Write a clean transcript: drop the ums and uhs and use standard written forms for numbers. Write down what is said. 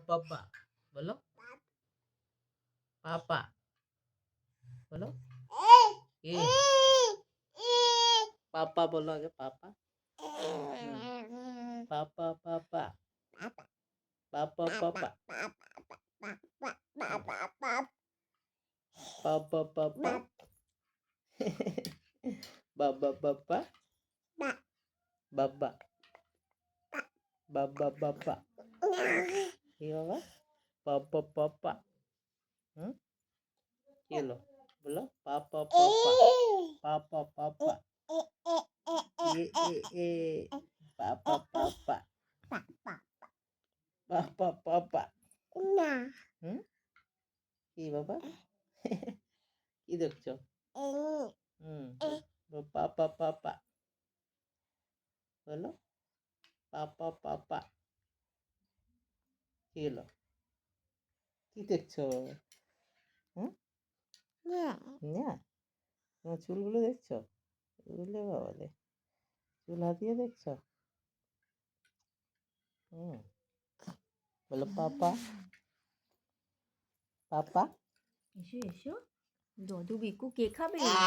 পাপা বলো পাপা বলো এ পাপা বলো আগে পাপা পাপা পাপা পাপা পাপা পাপা পাপা বাবা বাবা বাবা বাবা বাবা কি বাবা পাপা পাপা কি হলো বলো পাপা পাপা পাপা পাপা এ পাপা পাপা পাপা পাপা কি বাবা কি দেখছো পাপা পাপা বলো পাপা পাপা কি হলো কি দেখছো না তোমার চুলগুলো দেখছো চুলগুলো বাবা দে চুল হাতিয়ে দেখছো বলো পাপা পাপা এসো এসো দদু বিকু কে খাবে